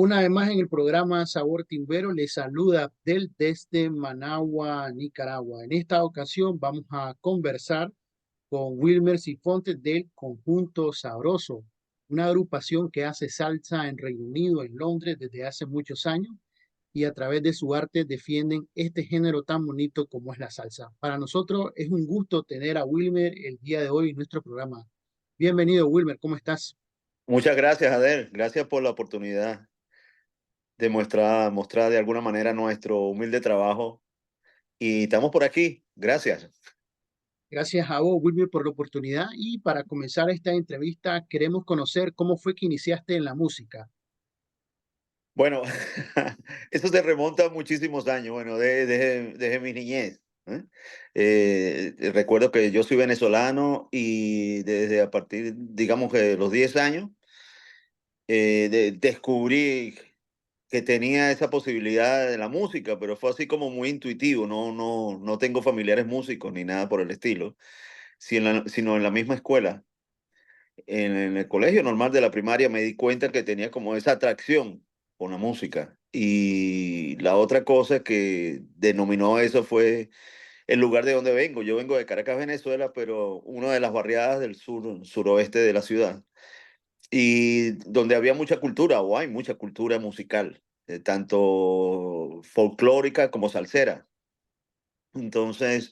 Una vez más en el programa Sabor Timbero les saluda Abdel desde Managua, Nicaragua. En esta ocasión vamos a conversar con Wilmer Sifonte del Conjunto Sabroso, una agrupación que hace salsa en Reino Unido, en Londres, desde hace muchos años y a través de su arte defienden este género tan bonito como es la salsa. Para nosotros es un gusto tener a Wilmer el día de hoy en nuestro programa. Bienvenido, Wilmer, ¿cómo estás? Muchas gracias, Adel. Gracias por la oportunidad de mostrar de alguna manera nuestro humilde trabajo. Y estamos por aquí. Gracias. Gracias a vos, Wilmer, por la oportunidad. Y para comenzar esta entrevista, queremos conocer cómo fue que iniciaste en la música. Bueno, eso se remonta a muchísimos años, bueno, desde mi niñez. ¿Eh? Recuerdo que yo soy venezolano y desde a partir, digamos que de los 10 años, descubrí que tenía esa posibilidad de la música, pero fue así como muy intuitivo. No tengo familiares músicos ni nada por el estilo, sino en la misma escuela. En el colegio normal de la primaria me di cuenta que tenía como esa atracción con la música. Y la otra cosa que denominó eso fue el lugar de donde vengo. Yo vengo de Caracas, Venezuela, pero una de las barriadas del suroeste de la ciudad. Y donde había mucha cultura, o hay mucha cultura musical, tanto folclórica como salsera. Entonces,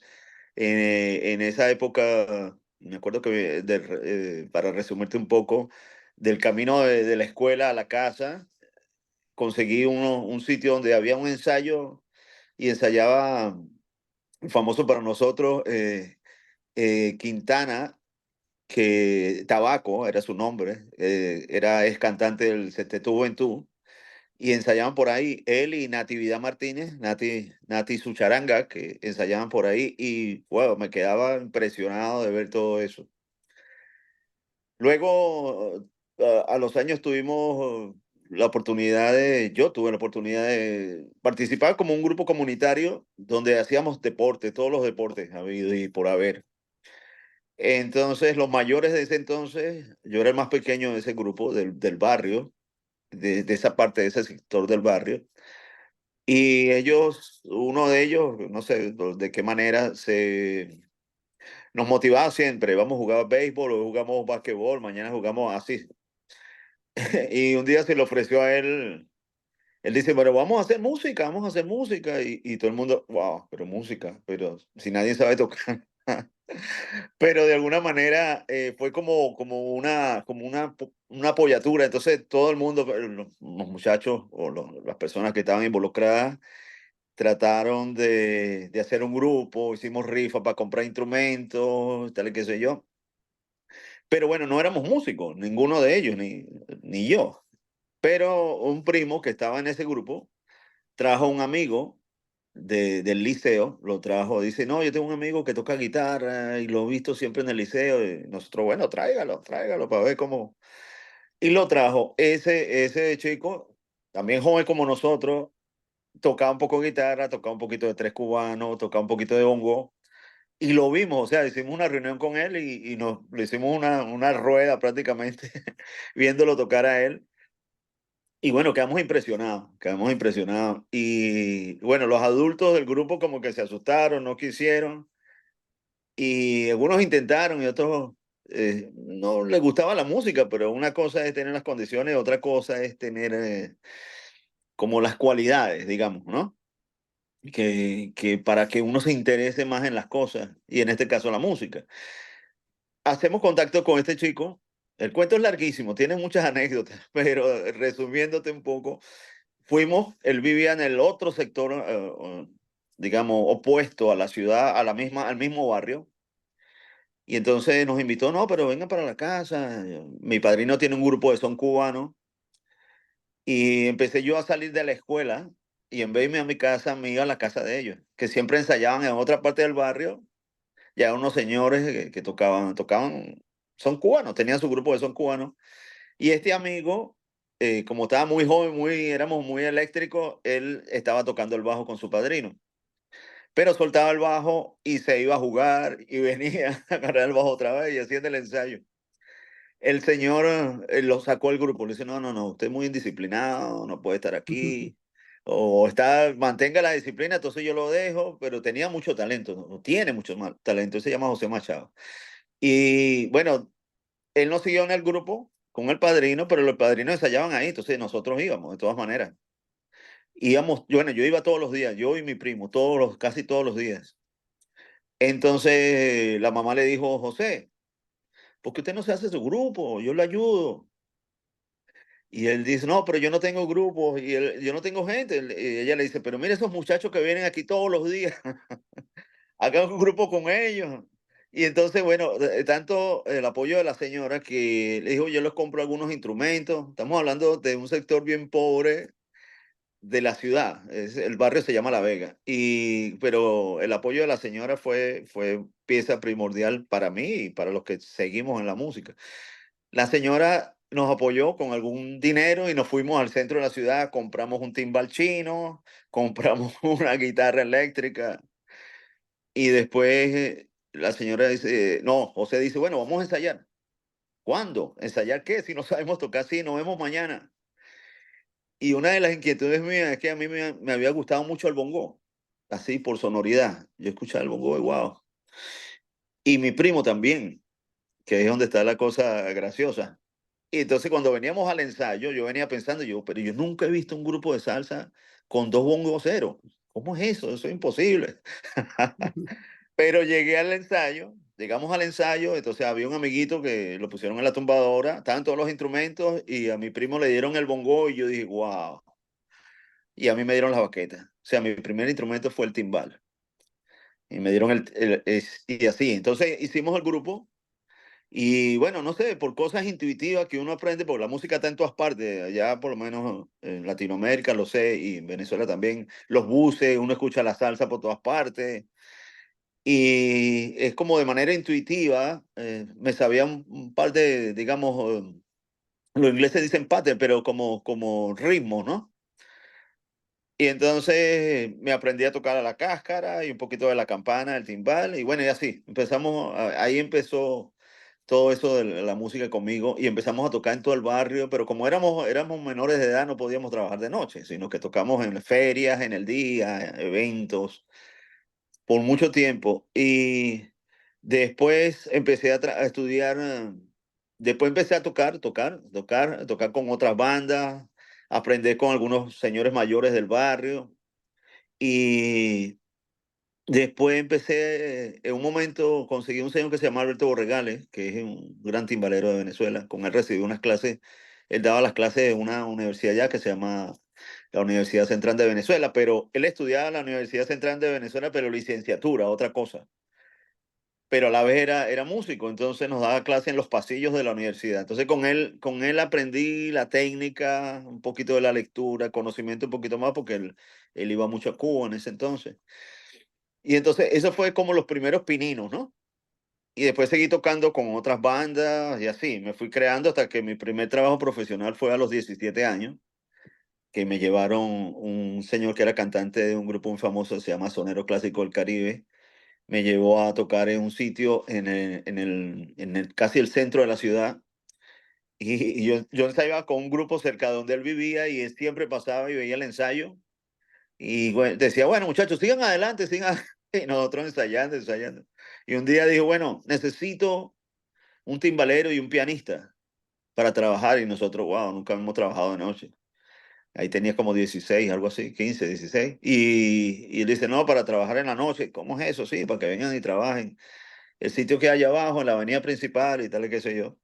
en esa época, me acuerdo que, para resumirte un poco, del camino de la escuela a la casa, conseguí un sitio donde había un ensayo y ensayaba, famoso para nosotros, Quintana, que Tabaco era su nombre, es cantante del Setetu Juventud. Y ensayaban por ahí él y Natividad Martínez, Nati Sucharanga, que ensayaban por ahí y bueno, me quedaba impresionado de ver todo eso. Luego, a los años tuvimos la oportunidad yo tuve la oportunidad de participar como un grupo comunitario donde hacíamos deporte, todos los deportes habido y por haber. Entonces, los mayores de ese entonces, yo era el más pequeño de ese grupo, del barrio, de esa parte, de ese sector del barrio. Y ellos, uno de ellos, no sé de qué manera, nos motivaba siempre. Vamos a jugar béisbol, hoy jugamos basquetbol, mañana jugamos así. Y un día se le ofreció a él, él dice, pero vamos a hacer música, vamos a hacer música. Y todo el mundo, wow, pero música, pero si nadie sabe tocar. Pero de alguna manera fue como una apoyatura. Entonces todo el mundo, los muchachos o las personas que estaban involucradas, trataron de hacer un grupo, hicimos rifa para comprar instrumentos, tal y qué sé yo. Pero bueno, no éramos músicos, ninguno de ellos, ni yo. Pero un primo que estaba en ese grupo trajo un amigo del liceo, lo trajo, dice, no, yo tengo un amigo que toca guitarra y lo he visto siempre en el liceo. Y nosotros, bueno, tráigalo para ver cómo. Y lo trajo. Ese chico, también joven como nosotros, tocaba un poco de guitarra, tocaba un poquito de tres cubanos, tocaba un poquito de hongo. Y lo vimos, o sea, hicimos una reunión con él y le hicimos una rueda prácticamente, viéndolo tocar a él. Y bueno, quedamos impresionados, quedamos impresionados. Y bueno, los adultos del grupo como que se asustaron, no quisieron. Y algunos intentaron y otros no les gustaba la música, pero una cosa es tener las condiciones, otra cosa es tener como las cualidades, digamos, ¿no? Que para que uno se interese más en las cosas, y en este caso la música. Hacemos contacto con este chico. El cuento es larguísimo, tiene muchas anécdotas, pero resumiéndote un poco, él vivía en el otro sector, digamos, opuesto a la ciudad, al mismo barrio, y entonces nos invitó, no, pero vengan para la casa. Mi padrino tiene un grupo de son cubano, y empecé yo a salir de la escuela, y en vez de irme a mi casa, me iba a la casa de ellos, que siempre ensayaban en otra parte del barrio. Ya unos señores que tocaban, son cubanos, tenían su grupo de son cubanos. Y este amigo, como estaba muy joven, éramos muy eléctricos, él estaba tocando el bajo con su padrino. Pero soltaba el bajo y se iba a jugar y venía a agarrar el bajo otra vez y haciendo el ensayo. el señor lo sacó del grupo. Le dice, no, no, no, usted es muy indisciplinado, no puede estar aquí. O está, mantenga la disciplina, entonces yo lo dejo, pero tenía mucho talento, no tiene mucho talento, él se llama José Machado. Y bueno, él no siguió en el grupo con el padrino, pero los padrinos ensayaban ahí, entonces nosotros íbamos, de todas maneras. Íbamos, bueno, yo iba todos los días, yo y mi primo, casi todos los días. Entonces la mamá le dijo, José, ¿por qué usted no se hace su grupo? Yo le ayudo. Y él dice, no, pero yo no tengo grupos y yo no tengo gente. Y ella le dice, pero mire esos muchachos que vienen aquí todos los días, haga un grupo con ellos. Y entonces, bueno, tanto el apoyo de la señora que le dijo, yo les compro algunos instrumentos. Estamos hablando de un sector bien pobre de la ciudad. El barrio se llama La Vega. Pero el apoyo de la señora fue pieza primordial para mí y para los que seguimos en la música. La señora nos apoyó con algún dinero y nos fuimos al centro de la ciudad, compramos un timbal chino, compramos una guitarra eléctrica y después la señora dice, no, José dice, bueno, vamos a ensayar. ¿Cuándo? ¿Ensayar qué? Si no sabemos tocar, sí, nos vemos mañana. Y una de las inquietudes mías es que a mí me había gustado mucho el bongo, así por sonoridad. Yo escuchaba el bongo de wow. Y mi primo también, que es donde está la cosa graciosa. Y entonces cuando veníamos al ensayo, yo venía pensando, pero yo nunca he visto un grupo de salsa con dos bongoceros. ¿Cómo es eso? Eso es imposible. Pero llegamos al ensayo, entonces había un amiguito que lo pusieron en la tumbadora, estaban todos los instrumentos y a mi primo le dieron el bongo y yo dije, wow. Y a mí me dieron la baqueta. O sea, mi primer instrumento fue el timbal. Y me dieron y así. Entonces hicimos el grupo. Y bueno, no sé, por cosas intuitivas que uno aprende, porque la música está en todas partes, allá por lo menos en Latinoamérica lo sé, y en Venezuela también, los buses, uno escucha la salsa por todas partes, y es como de manera intuitiva, me sabía un par de, digamos, los ingleses dicen pattern, pero como ritmo, ¿no? Y entonces me aprendí a tocar a la cáscara y un poquito de la campana, el timbal, y bueno, y así, ahí empezó todo eso de la música conmigo y empezamos a tocar en todo el barrio, pero como éramos menores de edad no podíamos trabajar de noche, sino que tocamos en ferias, en el día, eventos, por mucho tiempo. Y después empecé a estudiar, después empecé a tocar con otras bandas, aprender con algunos señores mayores del barrio y después empecé, en un momento conseguí un señor que se llama Alberto Borregales, que es un gran timbalero de Venezuela. Con él recibí unas clases, él daba las clases en una universidad allá que se llama la Universidad Central de Venezuela, pero él estudiaba en la Universidad Central de Venezuela, pero licenciatura, otra cosa. Pero a la vez era músico, entonces nos daba clases en los pasillos de la universidad. Entonces con él aprendí la técnica, un poquito de la lectura, conocimiento un poquito más, porque él iba mucho a Cuba en ese entonces. Y entonces eso fue como los primeros pininos, ¿no? Y después seguí tocando con otras bandas y así, me fui creando hasta que mi primer trabajo profesional fue a los 17 años, que me llevaron un señor que era cantante de un grupo muy famoso, se llama Sonero Clásico del Caribe, me llevó a tocar en un sitio casi el centro de la ciudad. Y yo ensayaba con un grupo cerca de donde él vivía y él siempre pasaba y veía el ensayo. Y bueno, decía, bueno, muchachos, sigan adelante, sigan. Y nosotros ensayando, ensayando. Y un día dijo, bueno, necesito un timbalero y un pianista para trabajar. Y nosotros, wow, nunca hemos trabajado de noche. Ahí tenías como 16, algo así, 15, 16. Y él dice, no, para trabajar en la noche. ¿Cómo es eso? Sí, para que vengan y trabajen. El sitio que hay abajo, en la avenida principal y tal, y qué sé yo.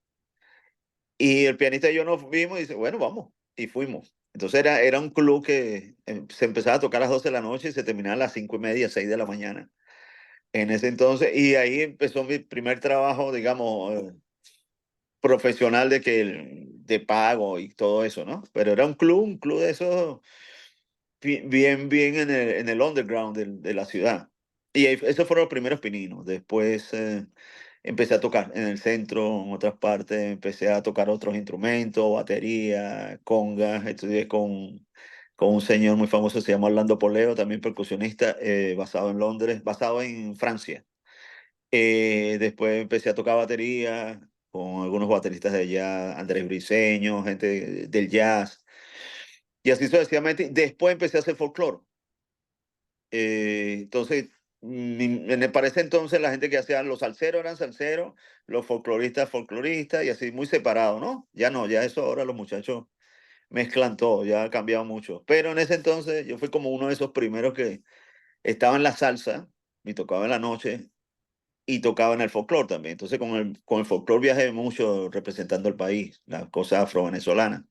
Y el pianista y yo nos vimos y dice, bueno, vamos. Y fuimos. Entonces era un club que se empezaba a tocar a las 12 de la noche y se terminaba a las 5:30, 6 de la mañana. En ese entonces, y ahí empezó mi primer trabajo, digamos, profesional de pago y todo eso, ¿no? Pero era un club de esos bien, bien en el underground de la ciudad. Y esos fueron los primeros pininos. Después empecé a tocar en el centro, en otras partes, empecé a tocar otros instrumentos, batería, congas. Estudié con un señor muy famoso, se llama Orlando Poleo, también percusionista, basado en Londres, basado en Francia. Después empecé a tocar batería con algunos bateristas de allá, Andrés Briceño, gente del jazz, y así sucesivamente. Después empecé a hacer folclore. Entonces, para ese entonces la gente que hacía los salseros eran salseros, los folcloristas folcloristas, y así muy separado, ¿no? Ya no, ya eso ahora los muchachos mezclan todo, ya ha cambiado mucho. Pero en ese entonces yo fui como uno de esos primeros que estaba en la salsa, y tocaba en la noche, y tocaba en el folclore también. Entonces con el folclore viajé mucho representando el país, las cosas afro-venezolanas.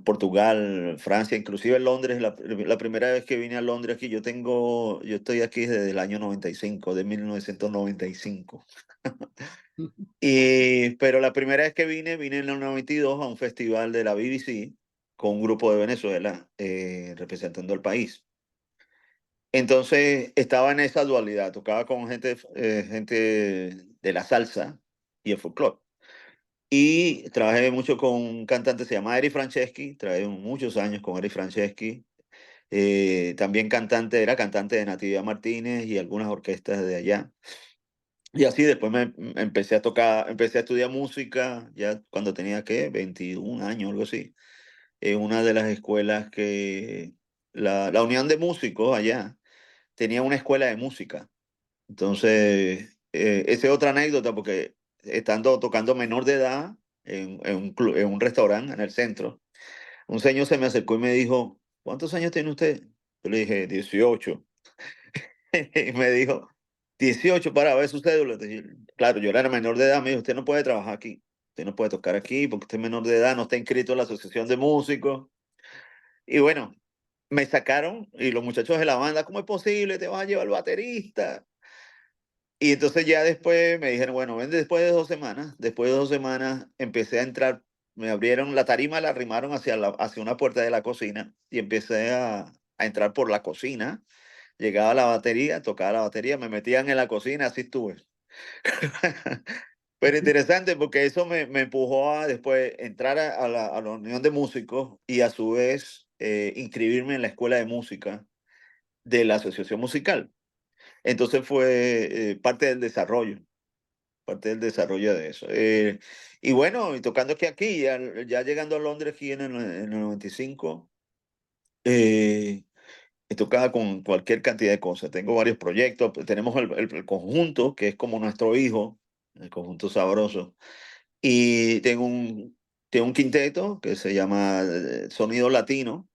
Portugal, Francia, inclusive en Londres, la primera vez que vine a Londres aquí, yo estoy aquí desde el año 95, de 1995. Pero la primera vez que vine en el 92 a un festival de la BBC con un grupo de Venezuela representando el país. Entonces estaba en esa dualidad, tocaba con gente de la salsa y el folclore. Y trabajé mucho con un cantante, se llama Eri Franceschi, trabajé muchos años con Eri Franceschi. También era cantante de Natividad Martínez y algunas orquestas de allá. Y así después empecé a tocar, empecé a estudiar música, ya cuando tenía, ¿qué? 21 años, algo así. En una de las escuelas la Unión de Músicos allá tenía una escuela de música. Entonces, esa es otra anécdota porque estando tocando menor de edad en un restaurante en el centro, un señor se me acercó y me dijo, ¿cuántos años tiene usted? Yo le dije, 18. Y me dijo, 18 para ver su cédula. Claro, yo era menor de edad, me dijo, usted no puede trabajar aquí, usted no puede tocar aquí porque usted es menor de edad, no está inscrito en la Asociación de Músicos. Y bueno, me sacaron y los muchachos de la banda, ¿cómo es posible? Te vas a llevar el baterista. Y entonces ya después me dijeron, bueno, ven después de 2 semanas. Después de 2 semanas empecé a entrar, me abrieron la tarima, la arrimaron hacia una puerta de la cocina y empecé a entrar por la cocina. Llegaba a la batería, tocaba la batería, me metían en la cocina, así estuve. Pero interesante porque eso me empujó a después entrar a la Unión de Músicos y a su vez inscribirme en la escuela de música de la Asociación Musical. Entonces fue parte del desarrollo de eso. Y bueno, y tocando aquí, ya llegando a Londres aquí en el 95, he tocado con cualquier cantidad de cosas. Tengo varios proyectos. Tenemos el conjunto, que es como nuestro hijo, el conjunto sabroso. Y tengo un quinteto que se llama Sonido Latino,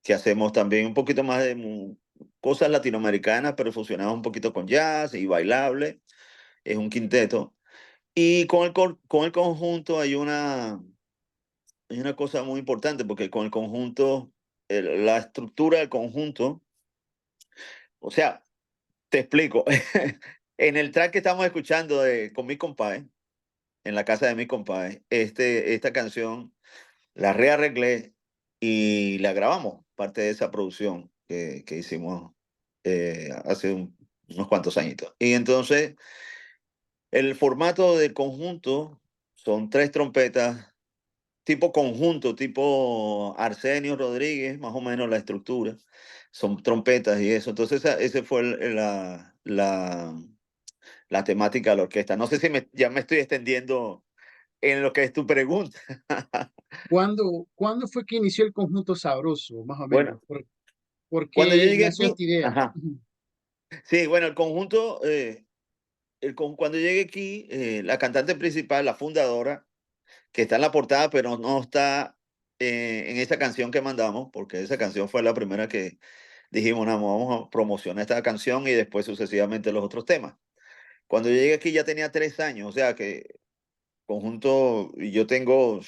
que hacemos también un poquito más de cosas latinoamericanas, pero fusionadas un poquito con jazz y bailable. Es un quinteto. Y con el conjunto hay una cosa muy importante, porque con el conjunto, la estructura del conjunto, o sea, te explico. En el track que estamos escuchando con mi compadre, en la casa de mi compadre, esta canción la rearreglé y la grabamos, parte de esa producción que hicimos hace unos cuantos añitos. Y entonces, el formato del conjunto son 3 trompetas, tipo conjunto, tipo Arsenio Rodríguez, más o menos la estructura. Son trompetas y eso. Entonces, ese fue la temática de la orquesta. No sé si ya me estoy extendiendo en lo que es tu pregunta. ¿Cuándo fue que inició el conjunto Sabroso, más o Bueno, menos? ¿Por cuando yo qué llegué nació aquí, esta idea? ajá. Sí, bueno, el conjunto, cuando llegué aquí, la cantante principal, la fundadora, que está en la portada, pero no está en esa canción que mandamos, porque esa canción fue la primera que dijimos, no, vamos a promocionar esta canción y después sucesivamente los otros temas. Cuando yo llegué aquí ya tenía 3 años, o sea que conjunto, y yo tengo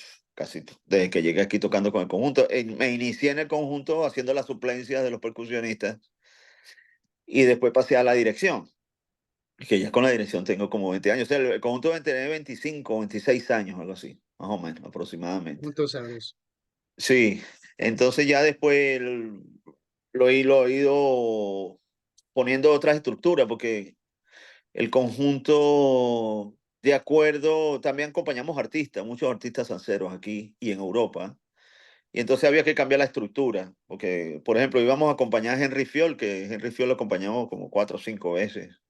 desde que llegué aquí tocando con el conjunto. Me inicié en el conjunto haciendo las suplencias de los percusionistas y después pasé a la dirección, que ya con la dirección tengo como 20 años. O sea, el conjunto debe tener 25, 26 años, algo así, más o menos, aproximadamente. Conjunto Sabroso. Sí, entonces ya después lo he ido poniendo otras estructuras, porque el conjunto, de acuerdo, también acompañamos artistas, muchos artistas sanceros aquí y en Europa. Y entonces había que cambiar la estructura, porque, por ejemplo, íbamos a acompañar a Henry Fiol, que Henry Fiol lo acompañamos como 4 o 5 veces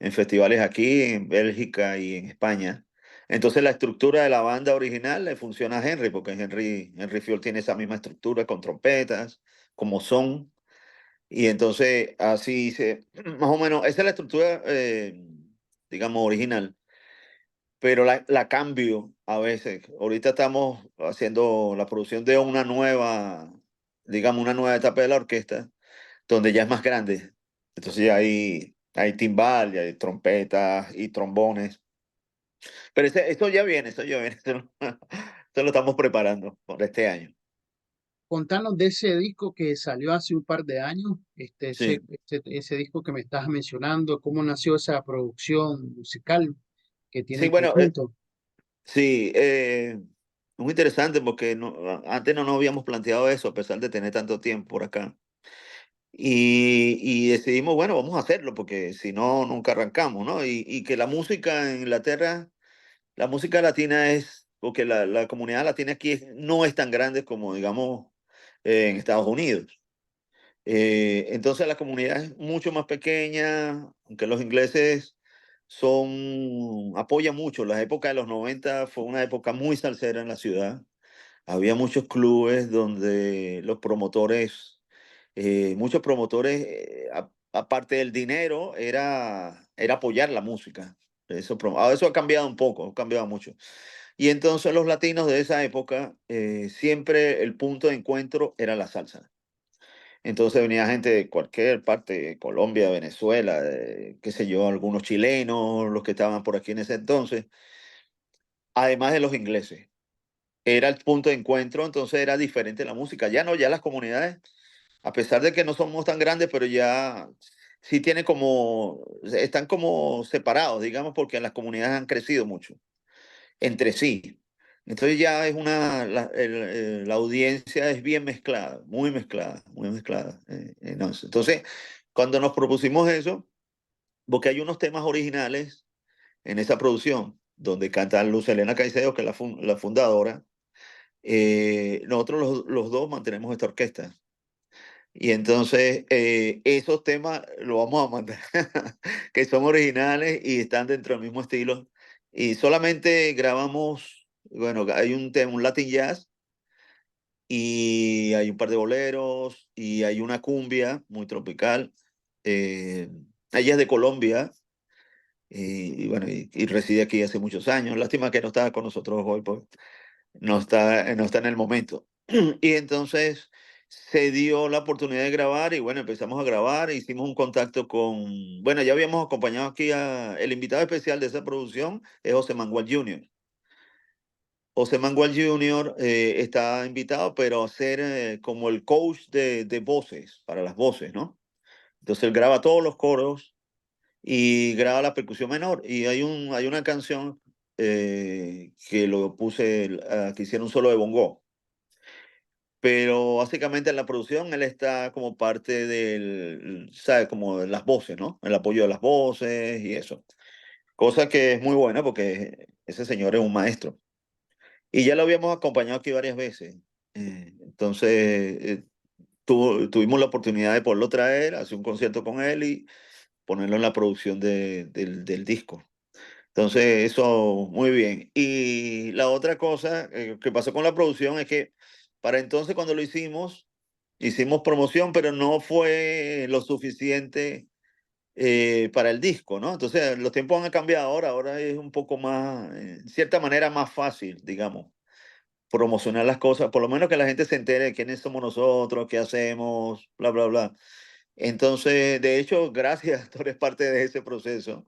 en festivales aquí, en Bélgica y en España. Entonces la estructura de la banda original le funciona a Henry, porque Henry Field tiene esa misma estructura con trompetas, como son. Y entonces así se, más o menos, esa es la estructura, digamos, original, pero la cambio a veces. Ahorita estamos haciendo la producción de una nueva, digamos, una nueva etapa de la orquesta, donde ya es más grande. Entonces ya hay timbal, ya hay trompetas y trombones. Pero esto ya viene, esto ya viene. Esto lo estamos preparando por este año. Contanos de ese disco que salió hace un par de años, Sí, ese disco que me estás mencionando, cómo nació esa producción musical que tiene sí, el bueno, conjunto. sí, muy interesante porque antes no nos habíamos planteado eso a pesar de tener tanto tiempo por acá. Y decidimos, bueno, vamos a hacerlo porque si no, nunca arrancamos, ¿no? Y que la música en Inglaterra, la música latina es, porque la comunidad latina aquí no es tan grande como, digamos, en Estados Unidos. Entonces la comunidad es mucho más pequeña, aunque los ingleses apoyan mucho. La época de los 90 fue una época muy salsera en la ciudad. Había muchos clubes donde los promotores, muchos promotores, aparte del dinero, era apoyar la música. Eso ha cambiado un poco, ha cambiado mucho. Y entonces los latinos de esa época, siempre el punto de encuentro era la salsa. Entonces venía gente de cualquier parte, Colombia, Venezuela, qué sé yo, algunos chilenos, los que estaban por aquí en ese entonces, además de los ingleses. Era el punto de encuentro, entonces era diferente la música. Ya no, ya las comunidades, a pesar de que no somos tan grandes, pero ya sí tienen como, están como separados, digamos, porque las comunidades han crecido mucho entre sí. Entonces ya es la audiencia es bien mezclada, muy mezclada, muy mezclada. No, entonces, cuando nos propusimos eso, porque hay unos temas originales en esa producción, donde canta Luz Helena Caicedo, que es la fundadora, nosotros los dos mantenemos esta orquesta. Y entonces esos temas los vamos a mandar, que son originales y están dentro del mismo estilo. Y solamente grabamos, bueno, hay un tema, un Latin Jazz, y hay un par de boleros, y hay una cumbia muy tropical. Eh, Ella es de Colombia, y bueno, y reside aquí hace muchos años. Lástima que no está con nosotros hoy, pues no está en el momento. Y entonces se dio la oportunidad de grabar y bueno, empezamos a grabar, hicimos un contacto con, bueno, ya habíamos acompañado aquí el invitado especial de esa producción es José Manuel Jr. José Manuel Jr. Está invitado, pero a ser como el coach de voces, para las voces, ¿no? Entonces él graba todos los coros y graba la percusión menor. Y hay una canción que lo puse, que hicieron un solo de bongo. Pero básicamente en la producción él está como parte ¿sabes? Como de las voces, ¿no? El apoyo de las voces y eso. Cosa que es muy buena porque ese señor es un maestro. Y ya lo habíamos acompañado aquí varias veces. Entonces tuvimos la oportunidad de poderlo traer, hacer un concierto con él y ponerlo en la producción del disco. Entonces, eso muy bien. Y la otra cosa que pasó con la producción es que para entonces cuando lo hicimos promoción, pero no fue lo suficiente para el disco, ¿no? Entonces, los tiempos han cambiado ahora es un poco más, en cierta manera, más fácil, digamos, promocionar las cosas, por lo menos que la gente se entere de quiénes somos nosotros, qué hacemos, bla, bla, bla. Entonces, de hecho, gracias, tú eres parte de ese proceso.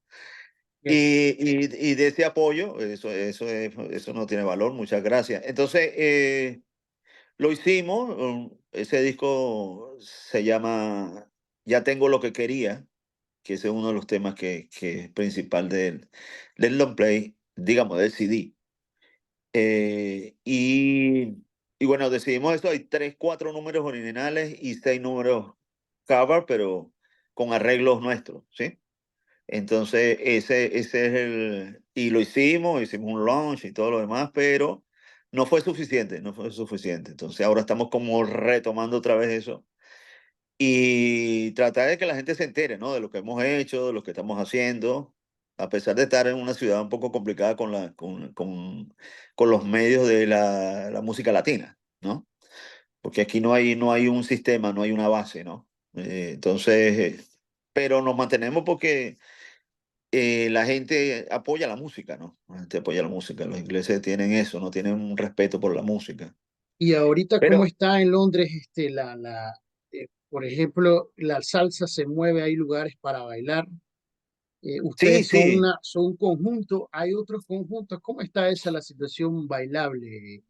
Bien. Y de ese apoyo, eso no tiene valor, muchas gracias. Entonces, lo hicimos, ese disco se llama Ya tengo lo que quería, que ese es uno de los temas que es principal del long play, digamos, del CD. Y bueno, decidimos esto, hay tres, cuatro números originales y seis números cover, pero con arreglos nuestros, ¿sí? Entonces, ese es y lo hicimos un launch y todo lo demás, pero no fue suficiente, no fue suficiente. Entonces, ahora estamos como retomando otra vez eso y tratar de que la gente se entere, ¿no? De lo que hemos hecho, de lo que estamos haciendo. a pesar de estar en una ciudad un poco complicada con los medios de la música latina, ¿no? Porque aquí no hay un sistema, no hay una base, ¿no? Entonces, pero nos mantenemos porque la gente apoya la música, ¿no? La gente apoya la música. Los ingleses tienen eso, no tienen un respeto por la música. Y ahorita, ¿cómo Pero está en Londres por ejemplo, la salsa se mueve, hay lugares para bailar? sí, Ustedes sí. son un conjunto, hay otros conjuntos. ¿Cómo está esa la situación bailable?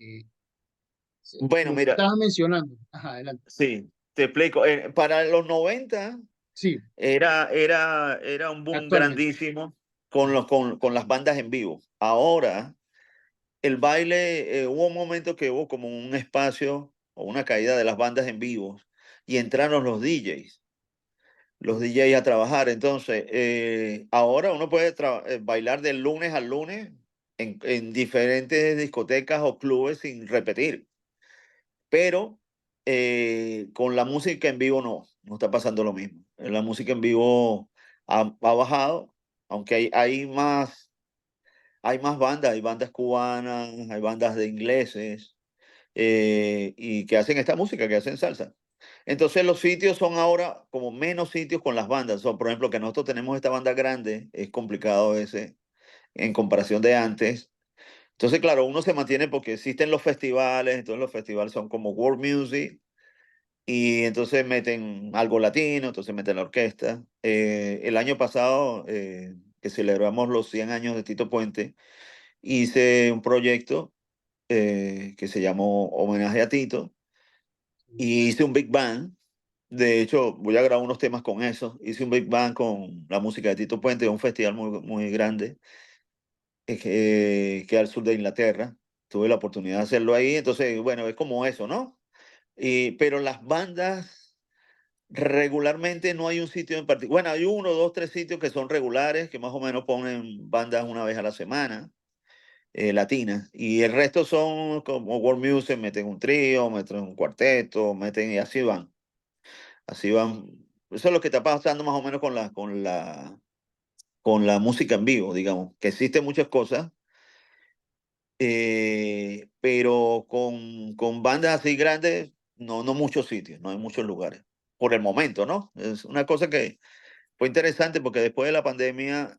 Bueno, Como mira, estabas mencionando. Ajá, adelante. sí, te explico. Para los 90 Sí, era un boom actualmente. grandísimo con las bandas en vivo. Ahora, el baile, hubo un momento que hubo como un espacio o una caída de las bandas en vivo y entraron los DJs a trabajar. Entonces, ahora uno puede bailar de lunes al lunes en diferentes discotecas o clubes sin repetir. Pero con la música en vivo no está pasando lo mismo. La música en vivo ha bajado, aunque hay más bandas, hay bandas cubanas, hay bandas de ingleses y que hacen esta música, que hacen salsa. Entonces los sitios son ahora como menos sitios con las bandas. Por ejemplo, que nosotros tenemos esta banda grande, es complicado ese en comparación de antes. Entonces, claro, uno se mantiene porque existen los festivales, entonces los festivales son como World Music y entonces meten algo latino, entonces meten la orquesta. El año pasado, que celebramos los 100 años de Tito Puente, hice un proyecto que se llamó Homenaje a Tito y hice un Big Band. De hecho, voy a grabar unos temas con eso. Hice un Big Band con la música de Tito Puente, un festival muy grande que al sur de Inglaterra. Tuve la oportunidad de hacerlo ahí. Entonces, bueno, es como eso, ¿no? Pero las bandas regularmente no hay un sitio en particular. Bueno, hay uno, dos, tres sitios que son regulares, que más o menos ponen bandas una vez a la semana, latinas. Y el resto son como World Music, meten un trío, meten un cuarteto, meten y así van. Así van. Eso es lo que está pasando más o menos con la música en vivo, digamos, que existen muchas cosas, pero con bandas así grandes, no muchos sitios, no hay muchos lugares, por el momento, ¿no? Es una cosa que fue interesante porque después de la pandemia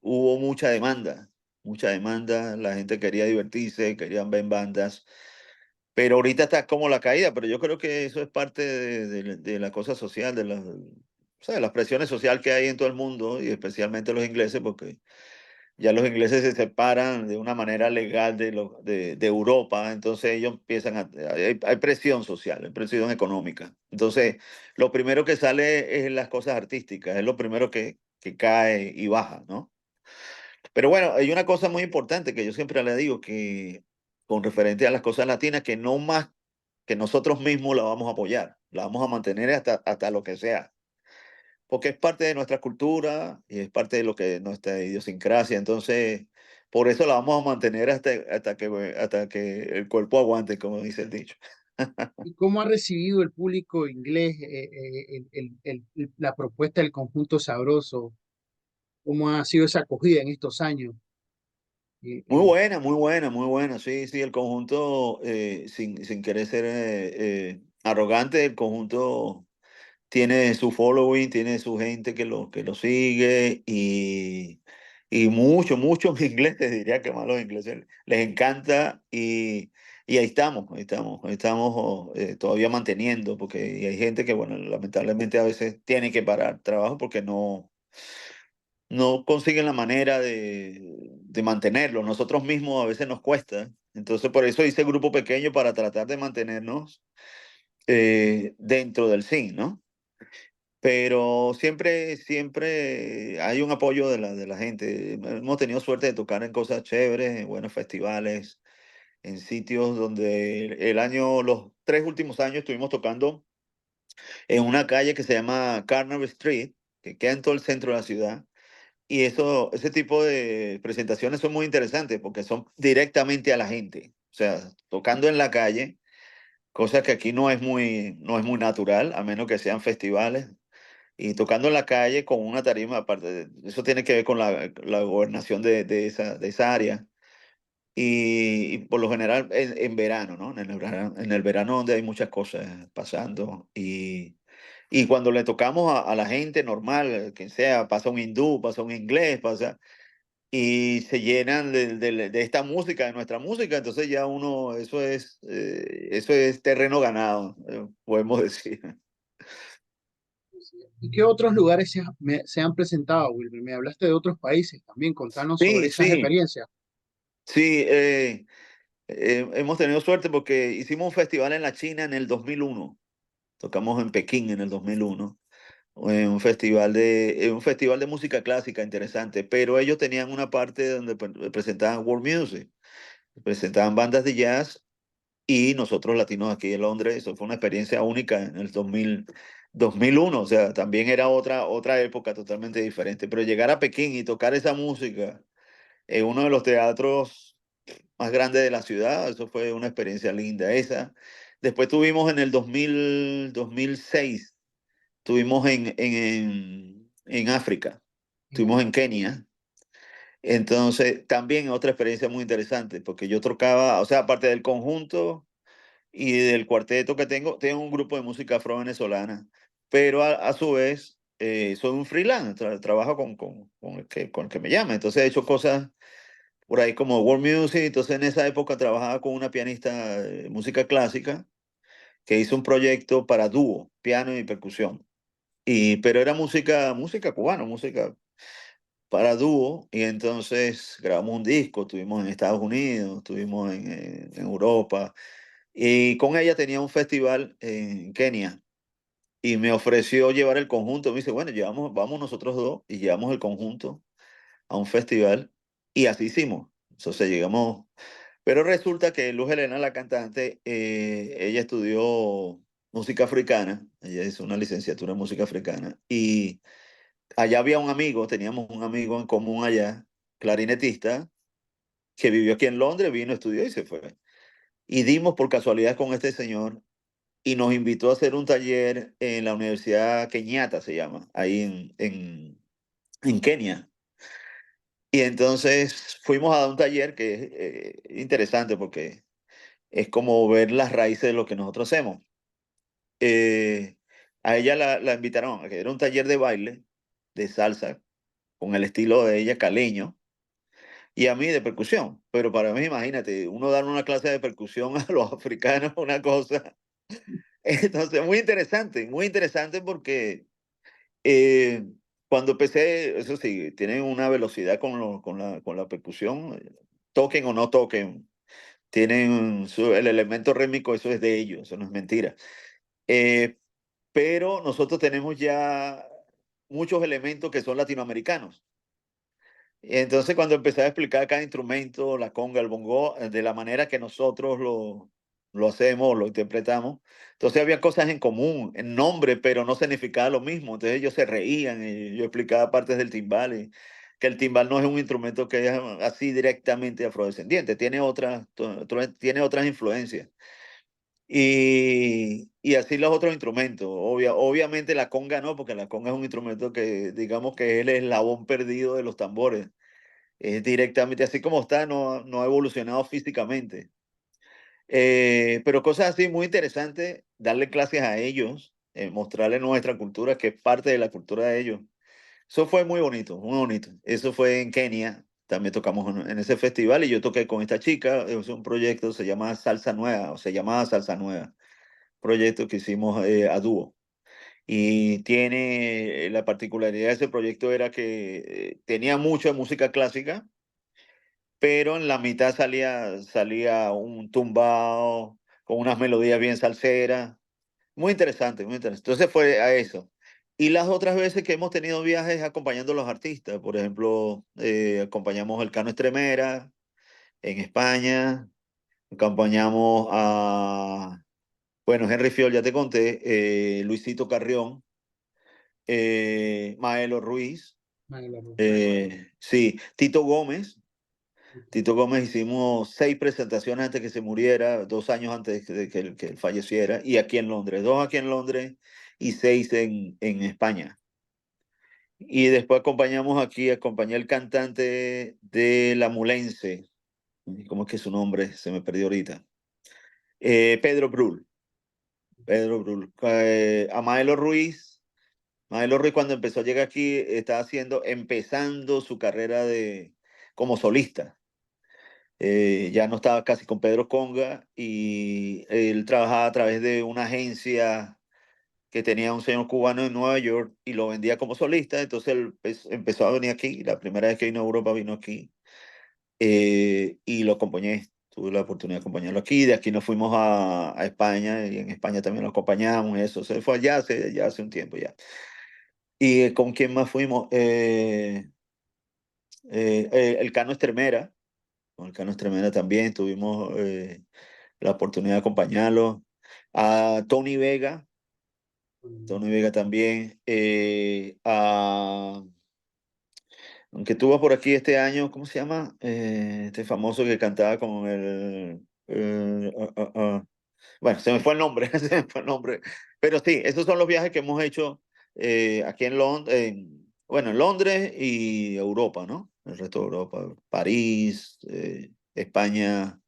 hubo mucha demanda, la gente quería divertirse, querían ver bandas, pero ahorita está como la caída, pero yo creo que eso es parte de la cosa social, o sea, de las presiones sociales que hay en todo el mundo y especialmente los ingleses, porque ya los ingleses se separan de una manera legal de Europa, entonces ellos empiezan hay presión social, hay presión económica. Entonces, lo primero que sale es las cosas artísticas, es lo primero que cae y baja, ¿no? Pero bueno, hay una cosa muy importante que yo siempre le digo, que con referente a las cosas latinas, que no más que nosotros mismos la vamos a apoyar, la vamos a mantener hasta lo que sea porque es parte de nuestra cultura y es parte de lo que nuestra idiosincrasia. Entonces, por eso la vamos a mantener hasta que el cuerpo aguante, como dice el dicho. ¿Y cómo ha recibido el público inglés la propuesta del conjunto sabroso? ¿Cómo ha sido esa acogida en estos años? Eh, Muy eh, buena, muy buena, muy buena. Sí, sí, el conjunto, sin querer ser arrogante, el conjunto tiene su following, tiene su gente que lo sigue y muchos ingleses, diría que más los ingleses, les encanta y ahí estamos todavía manteniendo, porque hay gente que, bueno, lamentablemente a veces tiene que parar trabajo porque no consiguen la manera de mantenerlo. Nosotros mismos a veces nos cuesta. Entonces, por eso hice grupo pequeño para tratar de mantenernos dentro del sim, ¿no? Pero siempre hay un apoyo de la gente. Hemos tenido suerte de tocar en cosas chéveres, en buenos festivales, en sitios donde los 3 últimos años estuvimos tocando en una calle que se llama Carnaby Street, que queda en todo el centro de la ciudad. Y ese tipo de presentaciones son muy interesantes porque son directamente a la gente. O sea, tocando en la calle, cosa que aquí no es muy natural, a menos que sean festivales. y tocando en la calle con una tarima, aparte eso tiene que ver con la gobernación de esa área. Y por lo general en verano, ¿no? En el verano donde hay muchas cosas pasando. Y cuando le tocamos a la gente normal, quien sea, pasa un hindú, pasa un inglés, pasa, y se llenan de esta música, de nuestra música, entonces ya uno, eso es terreno ganado, podemos decir. ¿Y qué otros lugares se han presentado, Wilmer? Me hablaste de otros países también, contanos sobre Sí, esas sí, experiencias. sí. Hemos tenido suerte porque hicimos un festival en la China en el 2001. Tocamos en Pekín en el 2001. Un festival de música clásica interesante, pero ellos tenían una parte donde presentaban world music, presentaban bandas de jazz y nosotros latinos aquí en Londres. Eso fue una experiencia única en el 2001, o sea, también era otra época totalmente diferente, pero llegar a Pekín y tocar esa música en uno de los teatros más grandes de la ciudad, eso fue una experiencia linda esa. Después tuvimos en el 2006, estuvimos en África, estuvimos en Kenia. Entonces, también otra experiencia muy interesante, porque yo tocaba, o sea, aparte del conjunto y del cuarteto que tengo un grupo de música afro-venezolana, pero a su vez soy un freelance, trabajo con el que me llama. Entonces he hecho cosas por ahí como world music. Entonces en esa época trabajaba con una pianista de música clásica que hizo un proyecto para dúo, piano y percusión. Pero era música cubana, música para dúo. Y entonces grabamos un disco, estuvimos en Estados Unidos, estuvimos en Europa. Y con ella tenía un festival en Kenia y me ofreció llevar el conjunto. Me dice, bueno, vamos nosotros dos y llevamos el conjunto a un festival. Y así hicimos. Entonces llegamos. Pero resulta que Luz Helena, la cantante, ella estudió música africana. Ella hizo una licenciatura en música africana. Y allá había un amigo, teníamos un amigo en común allá, clarinetista, que vivió aquí en Londres, vino, estudió y se fue. Y dimos por casualidad con este señor y nos invitó a hacer un taller en la Universidad Kenyatta, se llama, ahí en Kenia. Y entonces fuimos a dar un taller que es interesante porque es como ver las raíces de lo que nosotros hacemos. Eh, a ella la invitaron, a que era un taller de baile, de salsa, con el estilo de ella caleño, y a mí de percusión. Pero para mí, imagínate, uno dar una clase de percusión a los africanos, una cosa. Entonces, muy interesante porque eh, cuando empecé, eso sí, tienen una velocidad con la percusión, toquen o no toquen, tienen el elemento rítmico, eso es de ellos, eso no es mentira. Eh, pero nosotros tenemos ya muchos elementos que son latinoamericanos. Entonces, cuando empecé a explicar cada instrumento, la conga, el bongo, de la manera que nosotros lo hacemos, lo interpretamos, entonces había cosas en común, en nombre, pero no significaba lo mismo. Entonces ellos se reían y yo explicaba partes del timbal, y que el timbal no es un instrumento que es así directamente afrodescendiente, tiene otras influencias. Y así los otros instrumentos. Obviamente la conga no, porque la conga es un instrumento que digamos que es el eslabón perdido de los tambores. Es directamente así como está, no ha evolucionado físicamente. Pero cosas así muy interesantes, darle clases a ellos, mostrarles nuestra cultura, que es parte de la cultura de ellos. Eso fue muy bonito, muy bonito. Eso fue en Kenia. También tocamos en ese festival y yo toqué con esta chica. Es un proyecto, se llama Salsa Nueva, o se llamaba Salsa Nueva. Proyecto que hicimos a dúo. Y tiene la particularidad de ese proyecto era que tenía mucha música clásica, pero en la mitad salía un tumbao con unas melodías bien salseras. Muy interesante, muy interesante. Entonces fue a eso. Y las otras veces que hemos tenido viajes acompañando a los artistas, por ejemplo, acompañamos al Cano Estremera en España, acompañamos a, bueno, Henry Fiol, ya te conté, Luisito Carrión, Maelo Ruiz, sí, Tito Gómez. Tito Gómez hicimos 6 presentaciones antes que se muriera, 2 años antes de que él falleciera, y aquí en Londres, 2 aquí en Londres y 6 en España. Y después acompañé al cantante de La Mulense. ¿Cómo es que es su nombre? Se me perdió ahorita. Pedro Brul. Pedro Brul. A Maelo Ruiz. Maelo Ruiz cuando empezó a llegar aquí estaba empezando su carrera como solista. Ya no estaba casi con Pedro Conga y él trabajaba a través de una agencia que tenía un señor cubano en Nueva York y lo vendía como solista. Entonces él empezó a venir aquí. La primera vez que vino a Europa vino aquí y lo acompañé. Tuve la oportunidad de acompañarlo aquí. De aquí nos fuimos a España y en España también lo acompañamos. Eso se fue ya hace un tiempo ya. ¿Y con quién más fuimos? El Cano Estremera. Con el Cano Estremera también tuvimos la oportunidad de acompañarlo. A Tony Vega también. Aunque tuvo por aquí este año, ¿cómo se llama? Este famoso que cantaba con el... Bueno, se me fue el nombre, se me fue el nombre. Pero sí, esos son los viajes que hemos hecho aquí en Londres, bueno, en Londres y Europa, ¿no? El resto de Europa, París, España,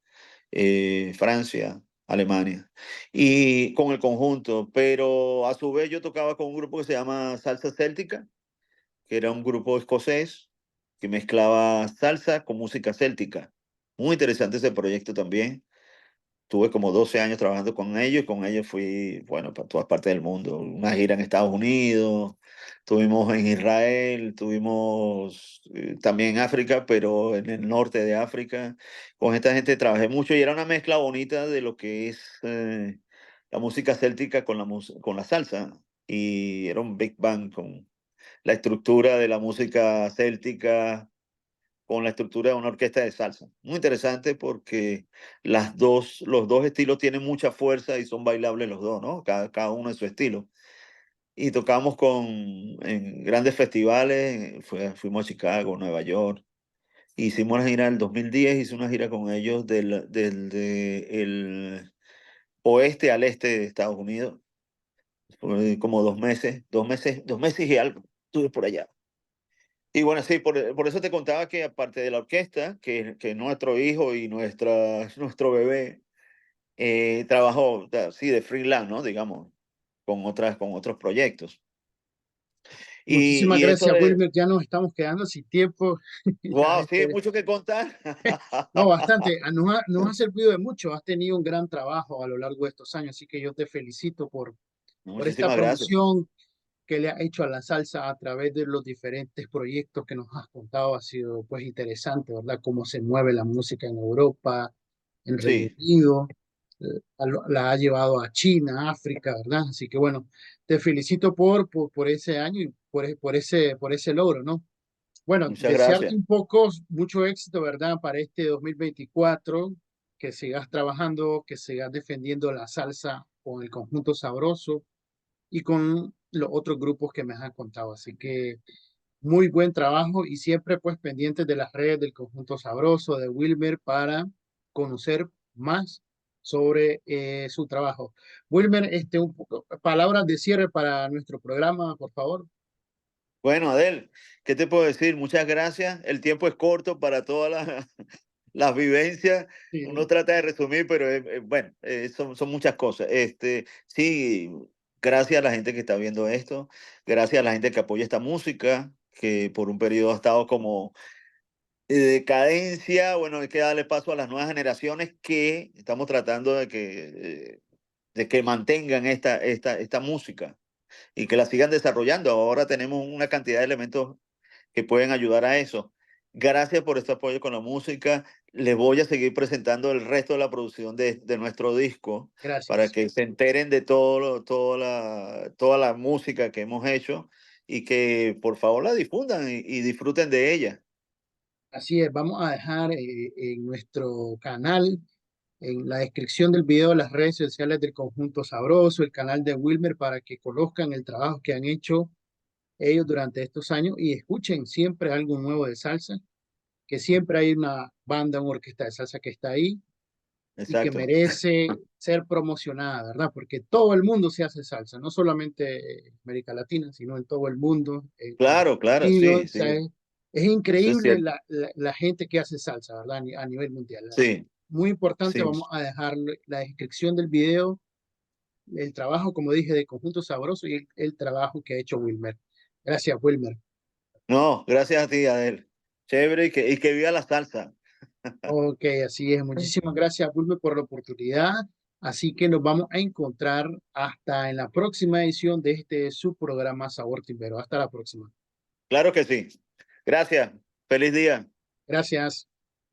Francia, Alemania. Y con el conjunto, pero a su vez yo tocaba con un grupo que se llama Salsa Céltica, que era un grupo escocés que mezclaba salsa con música céltica. Muy interesante ese proyecto también. Tuve como 12 años trabajando con ellos y con ellos fui, bueno, para todas partes del mundo. Una gira en Estados Unidos, tuvimos en Israel, tuvimos también en África, pero en el norte de África. Con esta gente trabajé mucho y era una mezcla bonita de lo que es la música céltica con con la salsa. Y era un big band con la estructura de la música céltica con la estructura de una orquesta de salsa. Muy interesante porque los dos estilos tienen mucha fuerza y son bailables los dos, ¿no? Cada uno en su estilo. Y tocamos en grandes festivales, fuimos a Chicago, Nueva York. Hicimos una gira en el 2010, hice una gira con ellos de el oeste al este de Estados Unidos. Fue como 2 meses, 2 meses, 2 meses y algo. Estuve por allá. Y bueno, sí, por eso te contaba que aparte de la orquesta, que nuestro hijo y nuestro bebé trabajó, sí, de freelance, ¿no? Digamos, con otros proyectos. Muchísimas Y eso gracias, de, Wilmer. Ya nos estamos quedando sin tiempo. Ya, wow, sí, mucho que contar. no, bastante. Nos ha servido de mucho. Has tenido un gran trabajo a lo largo de estos años, así que yo te felicito por esta Muchísimas gracias. promoción que le ha hecho a la salsa a través de los diferentes proyectos que nos has contado. Ha sido pues interesante, ¿verdad? Cómo se mueve la música en Europa, en Reino Sí, Unido, la ha llevado a China, África, ¿verdad? Así que bueno, te felicito por ese año y por ese logro, ¿no? Bueno, muchas desearte gracias. un poco, mucho éxito, ¿verdad? Para este 2024, que sigas trabajando, que sigas defendiendo la salsa con el conjunto sabroso y con los otros grupos que me has contado. Así que muy buen trabajo y siempre pues pendientes de las redes del conjunto sabroso de Wilmer para conocer más sobre su trabajo. Wilmer, palabras de cierre para nuestro programa, por favor. Bueno, Adel, ¿qué te puedo decir? Muchas gracias. El tiempo es corto para todas las vivencias. Uno Sí, trata de resumir, pero bueno, son muchas cosas. Sí, gracias a la gente que está viendo esto, gracias a la gente que apoya esta música, que por un periodo ha estado como decadencia. Bueno, hay que darle paso a las nuevas generaciones que estamos tratando de que mantengan esta música y que la sigan desarrollando. Ahora tenemos una cantidad de elementos que pueden ayudar a eso. Gracias por este apoyo con la música. Les voy a seguir presentando el resto de la producción de nuestro disco para gracias. que se enteren de toda la música que hemos hecho y que por favor la difundan y disfruten de ella. Así es, vamos a dejar en nuestro canal, en la descripción del video, las redes sociales del Conjunto Sabroso, el canal de Wilmer, para que conozcan el trabajo que han hecho ellos durante estos años y escuchen siempre algo nuevo de salsa, que siempre hay una banda, una orquesta de salsa que está ahí y que exacto. merece ser promocionada, ¿verdad? Porque todo el mundo se hace salsa, no solamente en América Latina, sino en todo el mundo, en Claro, claro, niños, sí, sí, ¿sabes? Es eso es increíble cierto. la gente que hace salsa, ¿verdad? A nivel mundial. Sí, Muy importante, sí. vamos a dejar la descripción del video, el trabajo, como dije, de Conjunto Sabroso y el trabajo que ha hecho Wilmer. Gracias, Wilmer. No, gracias a ti, Adel. Chévere y que viva la salsa. Ok, así es. Muchísimas gracias, Wilmer, por la oportunidad. Así que nos vamos a encontrar hasta en la próxima edición de este subprograma Sabor Timbero. Hasta la próxima. Claro que sí. Gracias. Feliz día. Gracias.